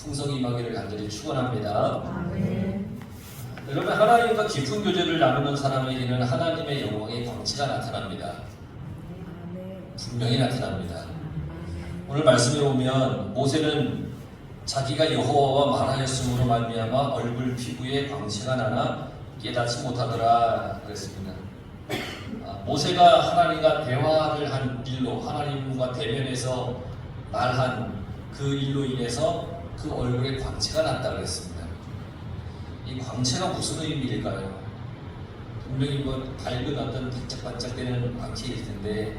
풍성이 임하기를 간절히 축원합니다. 아멘. 여러분, 하나님과 깊은 교제를 나누는 사람에게는 하나님의 영광의 광채가 나타납니다. 분명히 나타납니다. 오늘 말씀에 보면 모세는 자기가 여호와와 말하였으므로 말미암아 얼굴 피부에 광채가 나나 깨닫지 못하더라 그랬습니다. 모세가 하나님과 대화를 한 일로, 하나님과 대면에서 말한 그 일로 인해서 그 얼굴에 광채가 났다 그랬습니다. 이 광채가 무슨 의미일까요? 분명히 밝은 어떤 반짝반짝대는 광채일 텐데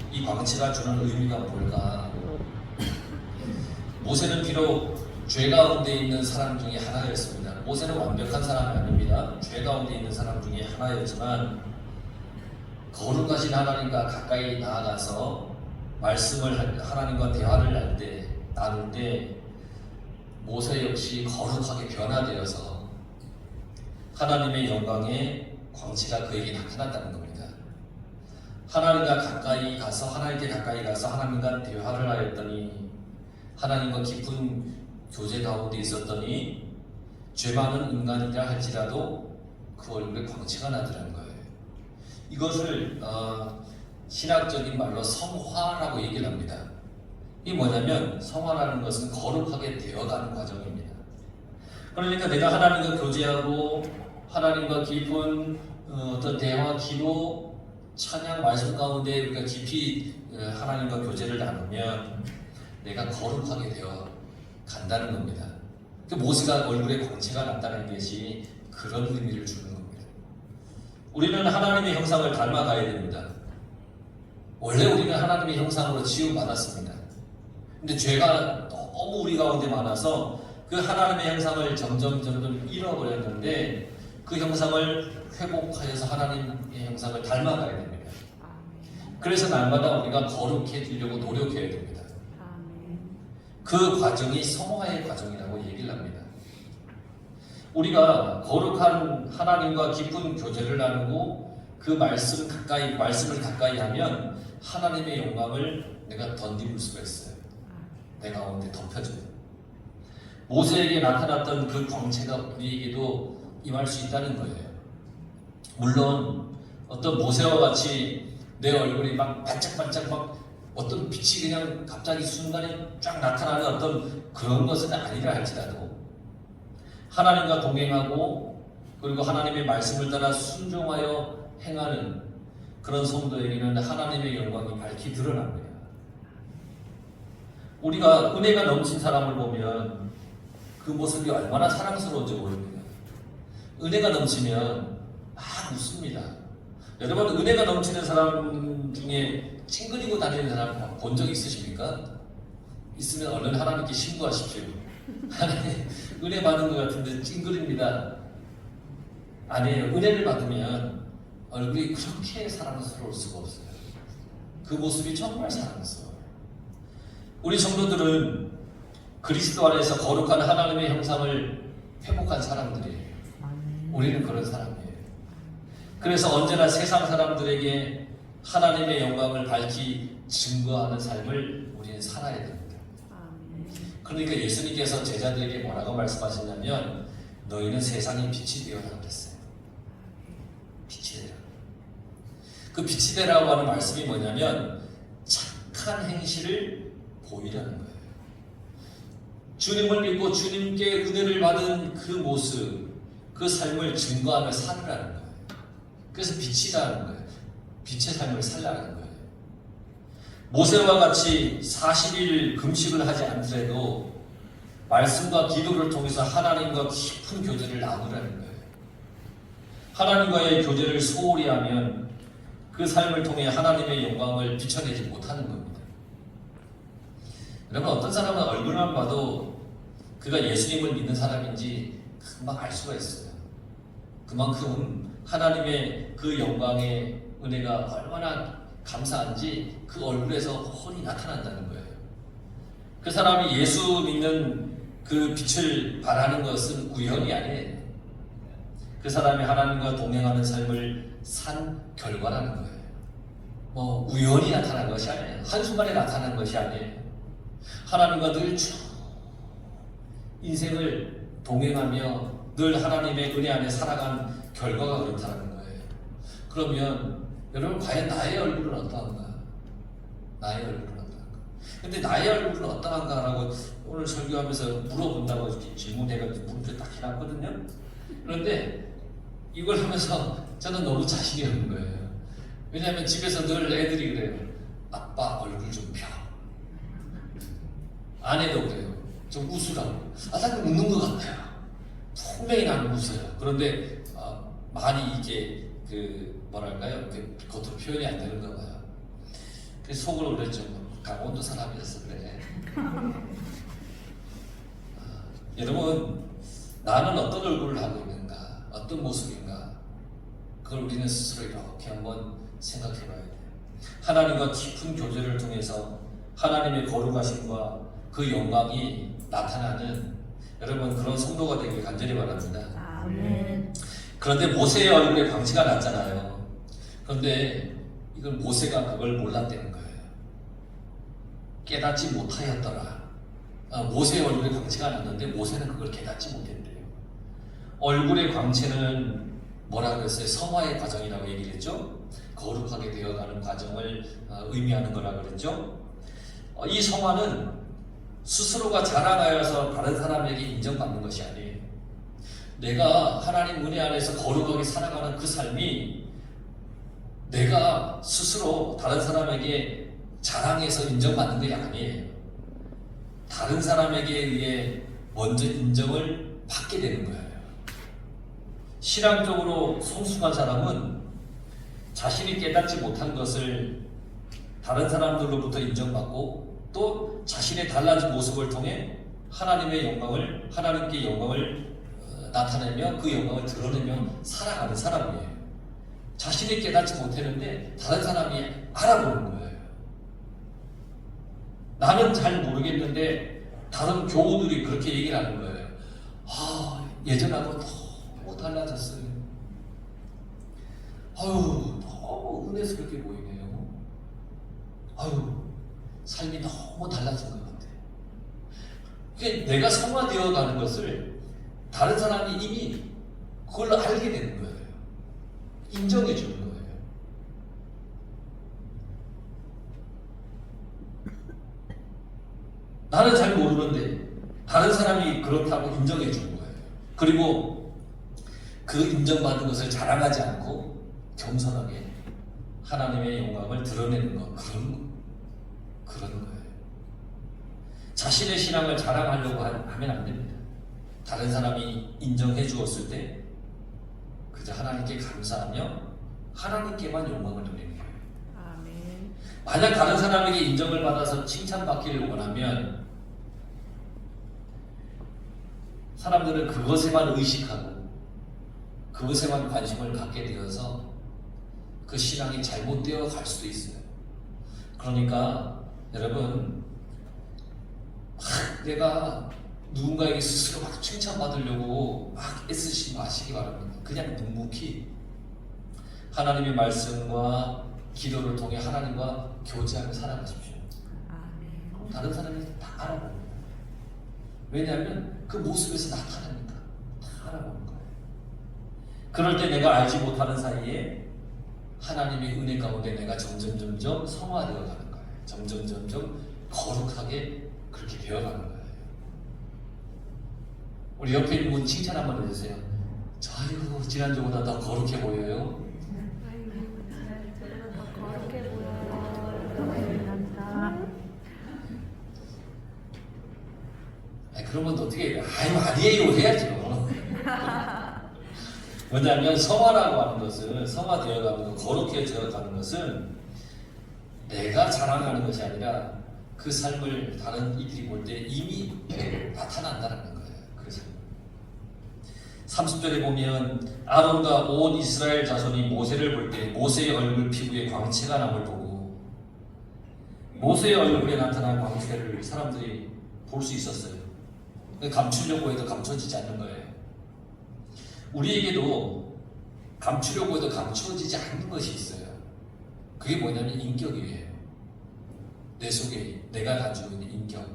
이 광채가 주는 의미가 뭘까? 모세는 비록 죄 가운데 있는 사람 중에 하나였습니다. 모세는 완벽한 사람이 아닙니다. 죄 가운데 있는 사람 중에 하나였지만 거룩하신 하나님과 가까이 나아가서 말씀을 하나님과 대화를 나눌 때 모세 역시 거룩하게 변화되어서 하나님의 영광의 광채가 그에게 나타났다는 겁니다. 하나님께 가까이 가서 하나님과 대화를 하였더니 하나님과 깊은 교제 가운데 있었더니 죄 많은 인간이라 할지라도 그 얼굴에 광채가 나더라는 거예요. 이것을 신학적인 말로 성화라고 얘기를 합니다. 이게 뭐냐면 성화라는 것은 거룩하게 되어가는 과정입니다. 그러니까 내가 하나님과 교제하고 하나님과 깊은 어떤 대화, 기도, 찬양, 말씀 가운데 우리가 깊이 하나님과 교제를 나누면 내가 거룩하게 되어 간다는 겁니다. 모세가 얼굴에 광채가 났다는 것이 그런 의미를 주는 겁니다. 우리는 하나님의 형상을 닮아가야 됩니다. 원래 우리는 하나님의 형상으로 지음받았습니다. 근데 죄가 너무 우리 가운데 많아서 그 하나님의 형상을 점점 잃어버렸는데 그 형상을 회복하여서 하나님의 형상을 닮아가야 됩니다. 그래서 날마다 우리가 거룩해지려고 노력해야 됩니다. 그 과정이 성화의 과정이라고 얘기를 합니다. 우리가 거룩한 하나님과 깊은 교제를 나누고 그 말씀을 가까이 하면 하나님의 영광을 내가 덧입을 수가 있어요. 내 가운데 덮여져요. 모세에게 나타났던 그 광채가 우리에게도 임할 수 있다는 거예요. 물론 어떤 모세와 같이 내 얼굴이 막 반짝반짝 막 어떤 빛이 그냥 갑자기 순간에 쫙 나타나는 어떤 그런 것은 아니라 할지라도 하나님과 동행하고 그리고 하나님의 말씀을 따라 순종하여 행하는 그런 성도에게는 하나님의 영광이 밝히 드러납니다. 우리가 은혜가 넘친 사람을 보면 그 모습이 얼마나 사랑스러운지 모릅니다. 은혜가 넘치면 막 웃습니다. 여러분, 은혜가 넘치는 사람 중에 찡그리고 다니는 사람 본 적 있으십니까? 있으면 얼른 하나님께 신고하십시오. 하나님, 은혜 받은 것 같은데 찡그립니다. 아니에요. 은혜를 받으면 얼굴이 그렇게 사랑스러울 수가 없어요. 그 모습이 정말 사랑스러워요. 우리 성도들은 그리스도 안에서 거룩한 하나님의 형상을 회복한 사람들이에요. 우리는 그런 사람이에요. 그래서 언제나 세상 사람들에게 하나님의 영광을 밝히 증거하는 삶을 우리는 살아야 됩니다. 그러니까 예수님께서 제자들에게 뭐라고 말씀하셨냐면 너희는 세상의 빛이 되어라 그랬어요. 빛이 되라. 그 빛이 되라고 하는 말씀이 뭐냐면 착한 행실을 보이라는 거예요. 주님을 믿고 주님께 은혜를 받은 그 모습, 그 삶을 증거하며 살으라는 거예요. 그래서 빛이라는 거예요. 빛의 삶을 살라는 거예요. 모세와 같이 40일 금식을 하지 않더라도 말씀과 기도를 통해서 하나님과 깊은 교제를 나누라는 거예요. 하나님과의 교제를 소홀히 하면 그 삶을 통해 하나님의 영광을 비춰내지 못하는 겁니다. 여러분, 어떤 사람은 얼굴만 봐도 그가 예수님을 믿는 사람인지 금방 알 수가 있어요. 그만큼 하나님의 그 영광의 은혜가 얼마나 감사한지 그 얼굴에서 훤히 나타난다는 거예요. 그 사람이 예수 믿는 그 빛을 바라는 것은 우연이 아니에요. 그 사람이 하나님과 동행하는 삶을 산 결과라는 거예요. 우연히 나타난 것이 아니에요. 한순간에 나타난 것이 아니에요. 하나님과 늘 쭉 인생을 동행하며 늘 하나님의 은혜 안에 살아간 결과가 그렇다는 거예요. 그러면 여러분 과연 나의 얼굴은 어떠한가? 나의 얼굴은 어떠한가? 근데 나의 얼굴은 어떠한가라고 오늘 설교하면서 물어본다고 이렇게 질문해가지고 문제 딱 해놨거든요. 그런데 이걸 하면서 저는 너무 자신이 없는 거예요. 왜냐하면 집에서 늘 애들이 그래요. 아빠 얼굴 좀 펴. 아내도 그래요. 좀 웃으라고. 나는 웃는 것 같아요. 분명히 나는 웃어요. 그런데 많이 이게 뭐랄까요? 겉으로 표현이 안 되는가 봐요. 그래서 속으로 그랬죠. 강원도 사람이었어 그래. 여러분, 나는 어떤 얼굴을 하고 있는가? 어떤 모습인가? 그걸 우리는 스스로 이렇게 한번 생각해 봐야 돼요. 하나님과 깊은 교제를 통해서 하나님의 거룩하심과 그 영광이 나타나는 여러분 그런 성도가 되길 간절히 바랍니다. 아멘. 그런데 모세의 얼굴에 광채가 났잖아요. 그런데 이걸 모세가 그걸 몰랐다는 거예요. 깨닫지 못하였더라. 모세의 얼굴에 광채가 났는데 모세는 그걸 깨닫지 못했대요. 얼굴의 광채는 뭐라 그랬어요? 성화의 과정이라고 얘기를 했죠. 거룩하게 되어가는 과정을 의미하는 거라 그랬죠. 이 성화는 스스로가 자랑하여서 다른 사람에게 인정받는 것이 아니에요. 내가 하나님 은혜 안에서 거룩하게 살아가는 그 삶이 내가 스스로 다른 사람에게 자랑해서 인정받는 게 아니에요. 다른 사람에게 의해 먼저 인정을 받게 되는 거예요. 신앙적으로 성숙한 사람은 자신이 깨닫지 못한 것을 다른 사람들로부터 인정받고 또 자신의 달라진 모습을 통해 하나님께 영광을 나타내며 그 영광을 드러내며 살아가는 사람이에요. 자신이 깨닫지 못했는데 다른 사람이 알아보는 거예요. 나는 잘 모르겠는데 다른 교우들이 그렇게 얘기를 하는 거예요. 예전하고 너무 달라졌어요. 너무 은혜스럽게 보이네요. 삶이 너무 달라진 것 같아요. 그러니까 내가 성화되어 가는 것을 다른 사람이 이미 그걸 알게 되는 거예요. 인정해 주는 거예요. 나는 잘 모르는데 다른 사람이 그렇다고 인정해 주는 거예요. 그리고 그 인정받은 것을 자랑하지 않고 겸손하게 하나님의 영광을 드러내는 것, 그런 거예요. 자신의 신앙을 자랑하려고 하면 안 됩니다. 다른 사람이 인정해 주었을 때 그저 하나님께 감사하며 하나님께만 영광을 돌리는 거예요. 아멘. 만약 다른 사람에게 인정을 받아서 칭찬받기를 원하면 사람들은 그것에만 의식하고 그것에만 관심을 갖게 되어서 그 신앙이 잘못되어 갈 수도 있어요. 그러니까 여러분, 내가 누군가에게 스스로 막 칭찬받으려고 막 애쓰지 마시기 바랍니다. 그냥 묵묵히 하나님의 말씀과 기도를 통해 하나님과 교제하며 살아가십시오. 아멘. 다른 사람이 다 알아봅니다. 왜냐하면 그 모습에서 나타나니까 다 알아보는 거예요. 그럴 때 내가 알지 못하는 사이에 하나님의 은혜 가운데 내가 점점 성화되어 가는 거예요. 점점 거룩하게 그렇게 되어가는 거예요. 우리 옆에 있는 분 칭찬 한번 해주세요. 아이고 지난주보다 더 거룩해 보여요. 거룩해 보여요. 그러면 어떻게 해요? 아니에요 해야죠. 왜냐하면 성화라고 하는 것은 성화되어가는 것, 거룩해져가는 것은 내가 자랑하는 것이 아니라 그 삶을 다른 이들이 볼 때 이미 나타난다는 거예요. 그래서 30절에 보면 아론과 온 이스라엘 자손이 모세를 볼 때 모세의 얼굴 피부에 광채가 남을 보고 모세의 얼굴에 나타난 광채를 사람들이 볼 수 있었어요. 감추려고 해도 감춰지지 않는 거예요. 우리에게도 감추려고 해도 감추어지지 않는 것이 있어요. 그게 뭐냐면 인격이에요. 내 속에 내가 가지고 있는 인격.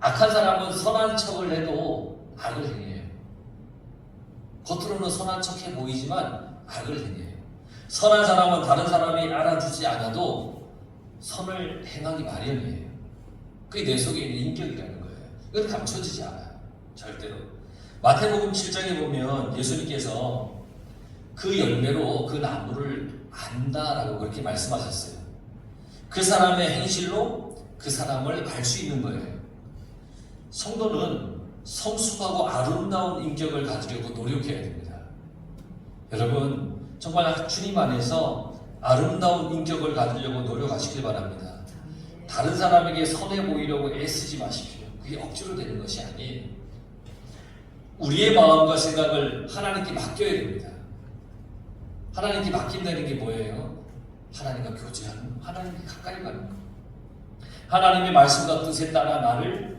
악한 사람은 선한 척을 해도 악을 행해요. 겉으로는 선한 척해 보이지만 악을 행해요. 선한 사람은 다른 사람이 알아주지 않아도 선을 행하기 마련이에요. 그게 내 속에 있는 인격이라는 거예요. 이건 감춰지지 않아요. 절대로. 마태복음 7장에 보면 예수님께서 그 열매로 그 나무를 안다라고 그렇게 말씀하셨어요. 그 사람의 행실로 그 사람을 알 수 있는 거예요. 성도는 성숙하고 아름다운 인격을 가지려고 노력해야 됩니다. 여러분, 정말 주님 안에서 아름다운 인격을 가지려고 노력하시길 바랍니다. 다른 사람에게 선해 보이려고 애쓰지 마십시오. 그게 억지로 되는 것이 아니에요. 우리의 마음과 생각을 하나님께 맡겨야 됩니다. 하나님께 맡긴다는 게 뭐예요? 하나님과 교제하는, 하나님께 가까이 가는 거. 하나님의 말씀과 뜻에 따라 나를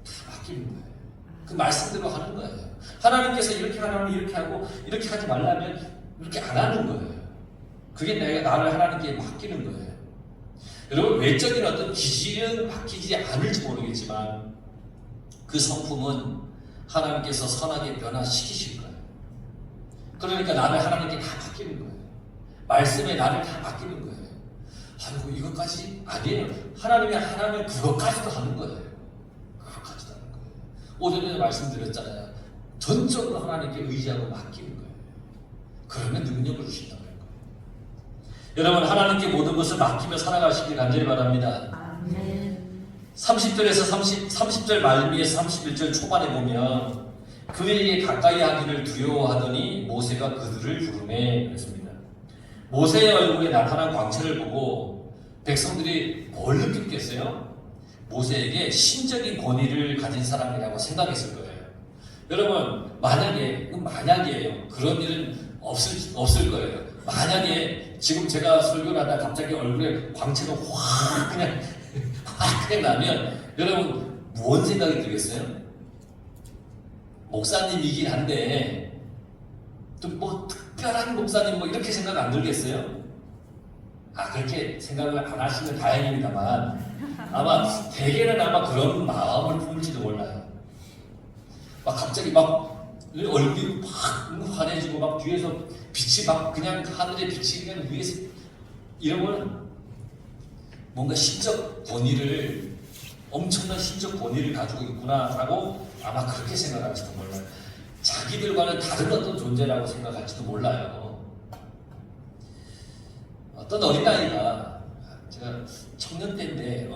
다 맡기는 거예요. 그 말씀대로 하는 거예요. 하나님께서 이렇게 하라면 이렇게 하고 이렇게 하지 말라면 이렇게 안 하는 거예요. 그게 내가 나를 하나님께 맡기는 거예요. 여러분, 외적인 어떤 기질은 바뀌지 않을지 모르겠지만 그 성품은 하나님께서 선하게 변화시키실 거예요. 그러니까 나를 하나님께 다 맡기는 거예요. 말씀에 나를 다 맡기는 거예요. 아이고, 이것까지 아니에요. 하나님이 하나면 그것까지도 하는 거예요. 그것까지도 하는 거예요. 오전에 말씀드렸잖아요. 전적으로 하나님께 의지하고 맡기는 거예요. 그러면 능력을 주신다는 거예요. 여러분, 하나님께 모든 것을 맡기며 살아가시길 간절히 바랍니다. 아멘. 30절에서 30절 말미에서 31절 초반에 보면 그에게 가까이 하기를 두려워하더니 모세가 그들을 부르매 그랬습니다. 모세의 얼굴에 나타난 광채를 보고 백성들이 뭘 느꼈겠어요? 모세에게 신적인 권위를 가진 사람이라고 생각했을 거예요. 여러분, 만약이에요. 그런 일은 없을 거예요. 만약에 지금 제가 설교를 하다 갑자기 얼굴에 광채가 확 그냥 나면 여러분 뭔 생각이 들겠어요? 목사님이긴 한데 또 뭐 특별한 목사님 뭐 이렇게 생각 안 들겠어요? 그렇게 생각을 안 하시면 다행입니다만 아마 대개는 아마 그런 마음을 품을지도 몰라요. 막 갑자기 막 얼굴이 막 환해지고 막 뒤에서 빛이 막 그냥 하늘의 빛이 그냥 위에서 이러면 뭔가 신적 권위를 엄청난 신적 권위를 가지고 있구나라고 아마 그렇게 생각할지도 몰라요. 자기들과는 다른 어떤 존재라고 생각할지도 몰라요. 어떤 어린아이가 제가 청년 때인데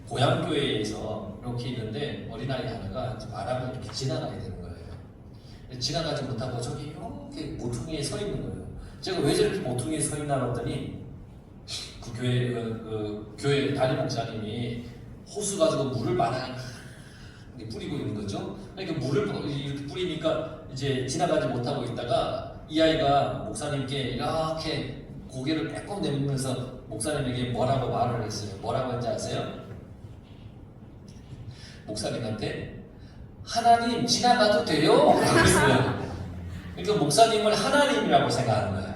고향 교회에서 이렇게 있는데 어린아이 하나가 말하면 이렇게 지나가야 되는 거예요. 지나가지 못하고 저기 이렇게 모퉁이에 서 있는 거예요. 제가 왜 저렇게 모퉁이에 서 있나 봤더니 그 교회 담임 목사님이 호수 가지고 물을 많이 뿌리고 있는 거죠. 그러니까 물을 이렇게 뿌리니까 이제 지나가지 못하고 있다가 이 아이가 목사님께 이렇게 고개를 빼꼼 내밀면서 목사님에게 뭐라고 말을 했어요. 뭐라고 했는지 아세요? 목사님한테 하나님 지나가도 돼요? 라고 했어요. 그러니까 목사님을 하나님이라고 생각하는 거예요.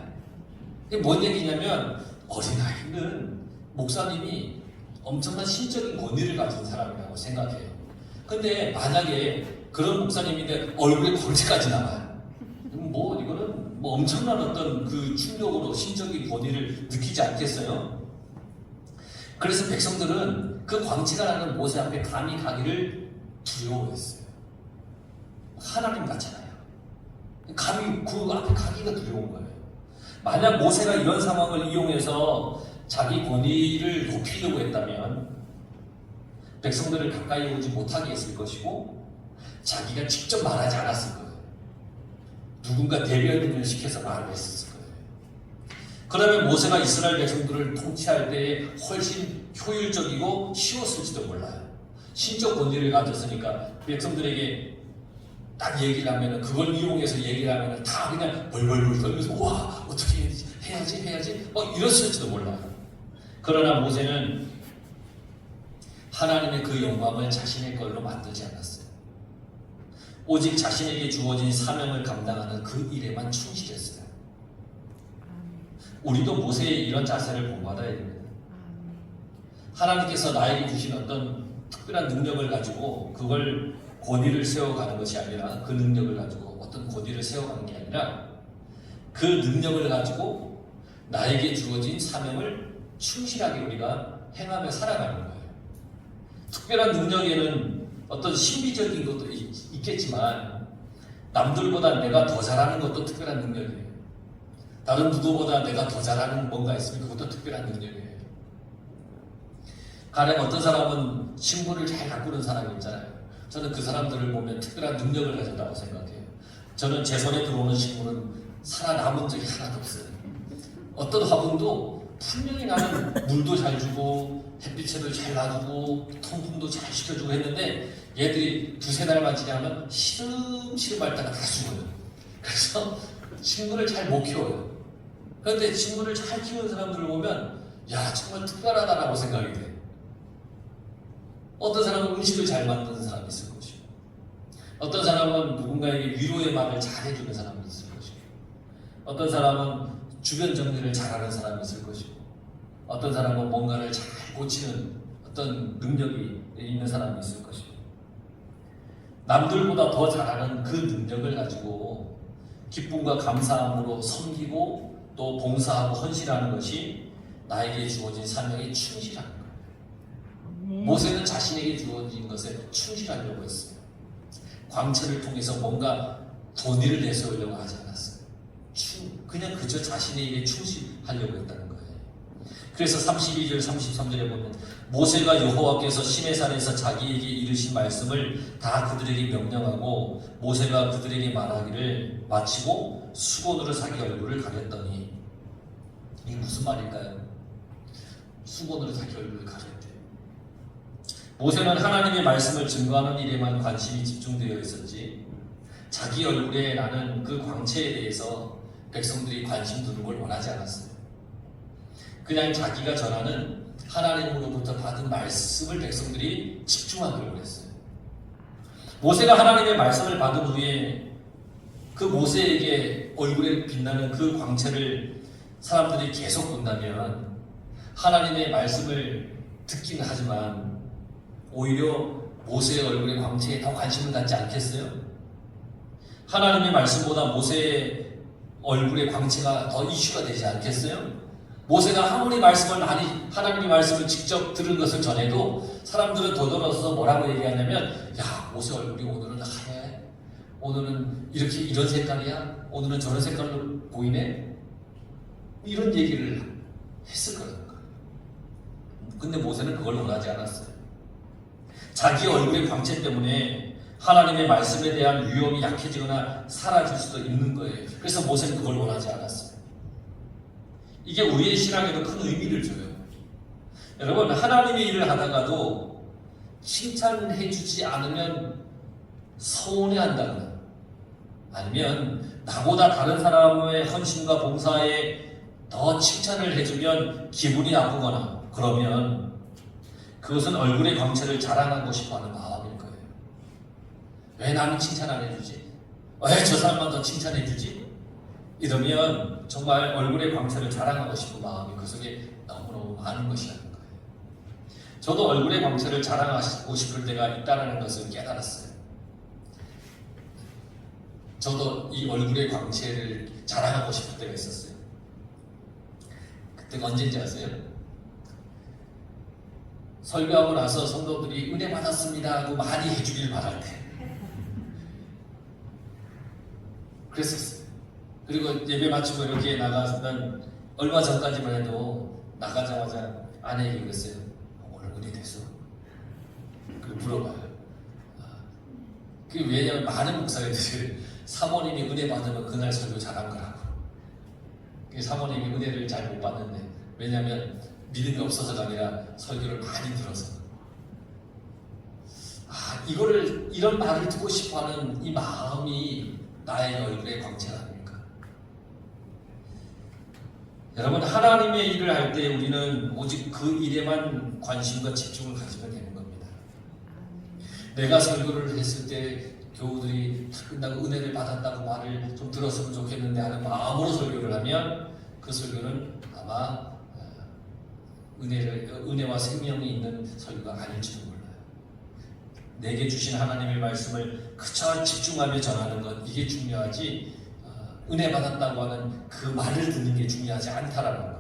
이게 뭔 얘기냐면 어린아이는 목사님이 엄청난 신적인 권위를 가진 사람이라고 생각해요. 근데 만약에 그런 목사님인데 얼굴에 광채까지 나와요. 뭐 이거는 뭐 엄청난 어떤 그 충격으로 신적인 권위를 느끼지 않겠어요? 그래서 백성들은 그 광채가 나는 모세 앞에 감히 가기를 두려워했어요. 하나님 같잖아요. 감히 그 앞에 가기가 두려운 거예요. 만약 모세가 이런 상황을 이용해서 자기 권위를 높이려고 했다면 백성들을 가까이 오지 못하게 했을 것이고 자기가 직접 말하지 않았을 거예요. 누군가 대변인을 시켜서 말을 했을 거예요. 그러면 모세가 이스라엘 백성들을 통치할 때에 훨씬 효율적이고 쉬웠을지도 몰라요. 신적 권위를 가졌으니까 백성들에게 딱 얘기를 하면은 그걸 이용해서 얘기를 하면은 다 그냥 벌벌벌 떨면서 와 어떻게 해야지 막 이랬을지도 몰라요. 그러나 모세는 하나님의 그 영광을 자신의 걸로 만들지 않았어요. 오직 자신에게 주어진 사명을 감당하는 그 일에만 충실했어요. 우리도 모세의 이런 자세를 본받아야 됩니다. 하나님께서 나에게 주신 어떤 특별한 능력을 가지고 그걸 권위를 세워가는 것이 아니라 그 능력을 가지고 어떤 권위를 세워가는 게 아니라 그 능력을 가지고 나에게 주어진 사명을 충실하게 우리가 행하며 살아가는 거예요. 특별한 능력에는 어떤 신비적인 것도 있겠지만 남들보다 내가 더 잘하는 것도 특별한 능력이에요. 다른 누구보다 내가 더 잘하는 뭔가 있으면 그것도 특별한 능력이에요. 가령 어떤 사람은 식물을 잘 가꾸는 사람이 있잖아요. 저는 그 사람들을 보면 특별한 능력을 가졌다고 생각해요. 저는 제 손에 들어오는 식물은 살아남은 적이 하나도 없어요. 어떤 화분도 분명히 나는 물도 잘 주고 햇빛에도 잘 놔두고 통풍도 잘 시켜주고 했는데 얘들이 두세 달만 지나면 시름시름 앓다가 다 죽어요. 그래서 식물을 잘 못 키워요. 그런데 식물을 잘 키우는 사람들을 보면 야 정말 특별하다라고 생각이 돼. 어떤 사람은 음식을 잘 만드는 사람이 있을 것이고 어떤 사람은 누군가에게 위로의 말을 잘 해주는 사람이 있을 것이고 어떤 사람은 주변 정리를 잘하는 사람이 있을 것이고 어떤 사람은 뭔가를 잘 고치는 어떤 능력이 있는 사람이 있을 것이고 남들보다 더 잘하는 그 능력을 가지고 기쁨과 감사함으로 섬기고 또 봉사하고 헌신하는 것이 나에게 주어진 사명에 충실하는 거예요. 모세는 자신에게 주어진 것에 충실하려고 했어요. 광채를 통해서 뭔가 권위를 내세우려고 하지 않았어요. 그냥 그저 자신에게 충실하려고 했다는 거예요. 그래서 32절 33절에 보면 모세가 여호와께서 시내산에서 자기에게 이르신 말씀을 다 그들에게 명령하고 모세가 그들에게 말하기를 마치고 수건으로 자기 얼굴을 가렸더니 이게 무슨 말일까요? 수건으로 자기 얼굴을 가렸대요. 모세는 하나님의 말씀을 증거하는 일에만 관심이 집중되어 있었지 자기 얼굴에 나는 그 광채에 대해서 백성들이 관심 두는 걸 원하지 않았어요. 그냥 자기가 전하는 하나님으로부터 받은 말씀을 백성들이 집중하기를 원했어요. 모세가 하나님의 말씀을 받은 후에 그 모세에게 얼굴에 빛나는 그 광채를 사람들이 계속 본다면 하나님의 말씀을 듣긴 하지만 오히려 모세의 얼굴의 광채에 더 관심을 갖지 않겠어요? 하나님의 말씀보다 모세의 얼굴의 광채가 더 이슈가 되지 않겠어요? 모세가 아무리 말씀을 많이 하나님의 말씀을 직접 들은 것을 전해도 사람들은 되돌아서 뭐라고 얘기하냐면 야 모세 얼굴이 오늘은 하얘 오늘은 이렇게 이런 색깔이야 오늘은 저런 색깔로 보이네 이런 얘기를 했을 거예요. 근데 모세는 그걸 원하지 않았어요. 자기 얼굴의 광채 때문에 하나님의 말씀에 대한 위험이 약해지거나 사라질 수도 있는 거예요. 그래서 모세는 그걸 원하지 않았어요. 이게 우리의 신앙에도 큰 의미를 줘요. 여러분 하나님의 일을 하다가도 칭찬해 주지 않으면 서운해한다거나 아니면 나보다 다른 사람의 헌신과 봉사에 더 칭찬을 해주면 기분이 나쁘거나 그러면 그것은 얼굴의 광채를 자랑하고 싶어하는 마음일 거예요. 왜 나는 칭찬 안 해주지? 왜 저 사람만 더 칭찬해 주지? 이러면 정말 얼굴의 광채를 자랑하고 싶은 마음이 그 속에 너무너무 많은 것이라는 거예요. 저도 얼굴의 광채를 자랑하고 싶을 때가 있다는 것을 깨달았어요. 저도 이 얼굴의 광채를 자랑하고 싶을 때가 있었어요. 그때가 언제인지 아세요? 설교하고 나서 성도들이 은혜 받았습니다 하고 많이 해주길 바랄 때 그랬었어요. 그리고 예배 마치고 이렇게 나가면 얼마 전까지만 해도 나가자마자 아내에게 그랬어요. 오늘 은혜 됐어? 그걸 물어봐요. 그게 왜냐면 많은 목사님들이 사모님이 은혜 받으면 그날 설교 잘한 거라고. 사모님이 은혜를 잘 못 받는데 왜냐면 믿음이 없어서가 아니라 설교를 많이 들어서 이런 말을 듣고 싶어하는 이 마음이 나의 얼굴의 광채가 아닙니까? 여러분 하나님의 일을 할 때 우리는 오직 그 일에만 관심과 집중을 가지면 되는 겁니다. 내가 설교를 했을 때 교우들이 끝나고 은혜를 받았다고 말을 좀 들었으면 좋겠는데 하는 마음으로 설교를 하면 그 설교는 아마 은혜와 생명이 있는 설교가 아닐지도 몰라요. 내게 주신 하나님의 말씀을 그저 집중하며 전하는 것, 이게 중요하지 은혜 받았다고 하는 그 말을 듣는 게 중요하지 않다라는 것.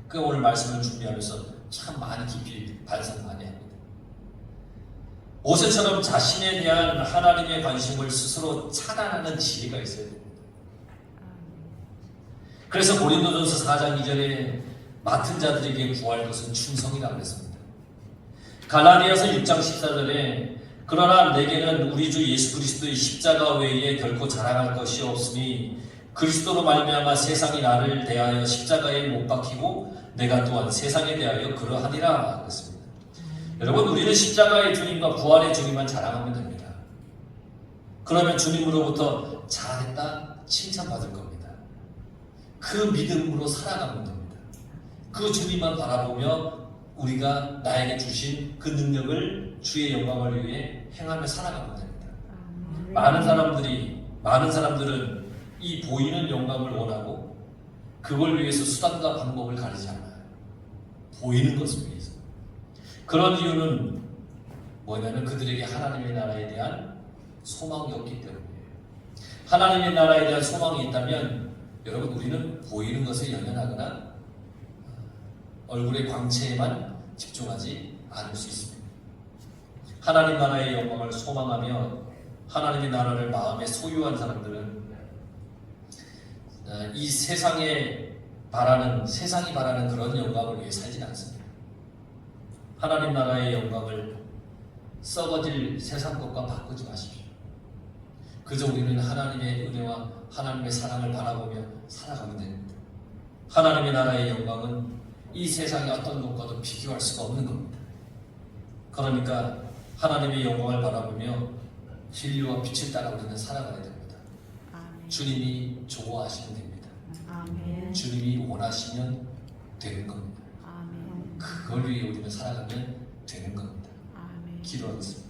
그 오늘 말씀을 준비하면서 참 많이 깊이 반성 많이 합니다. 모세처럼 자신에 대한 하나님의 관심을 스스로 차단하는 지혜가 있어야 됩니다. 그래서 고린도전서 4장 2절에 맡은 자들에게 구할 것은 충성이라고 했습니다. 갈라디아서 6장 14절에 그러나 내게는 우리 주 예수 그리스도의 십자가 외에 결코 자랑할 것이 없으니 그리스도로 말미암아 세상이 나를 대하여 십자가에 못 박히고 내가 또한 세상에 대하여 그러하니라 그랬습니다. 여러분, 우리는 십자가의 주님과 부활의 주님만 자랑하면 됩니다. 그러면 주님으로부터 잘했다 칭찬받을 겁니다. 그 믿음으로 살아가면 됩니다. 그 주님만 바라보며 우리가 나에게 주신 그 능력을 주의 영광을 위해 행하며 살아가면 됩니다. 많은 사람들은 이 보이는 영광을 원하고 그걸 위해서 수단과 방법을 가리지 않아요. 보이는 것을 위해서. 그런 이유는 뭐냐면 그들에게 하나님의 나라에 대한 소망이 없기 때문이에요. 하나님의 나라에 대한 소망이 있다면 여러분, 우리는 보이는 것에 연연하거나 얼굴의 광채에만 집중하지 않을 수 있습니다. 하나님 나라의 영광을 소망하며 하나님의 나라를 마음에 소유한 사람들은 이 세상이 바라는 그런 영광을 위해 살지 않습니다. 하나님 나라의 영광을 썩어질 세상 것과 바꾸지 마십시오. 그저 우리는 하나님의 은혜와 하나님의 사랑을 바라보며 살아가면 됩니다. 하나님의 나라의 영광은 이 세상의 어떤 것과도 비교할 수가 없는 겁니다. 그러니까 하나님의 영광을 바라보며 진리와 빛을 따라 우리는 살아가야 됩니다. 아멘. 주님이 좋아하시면 됩니다. 아멘. 주님이 원하시면 되는 겁니다. 아멘. 그걸 위해 우리는 살아가면 되는 겁니다. 아멘. 기도하겠습니다.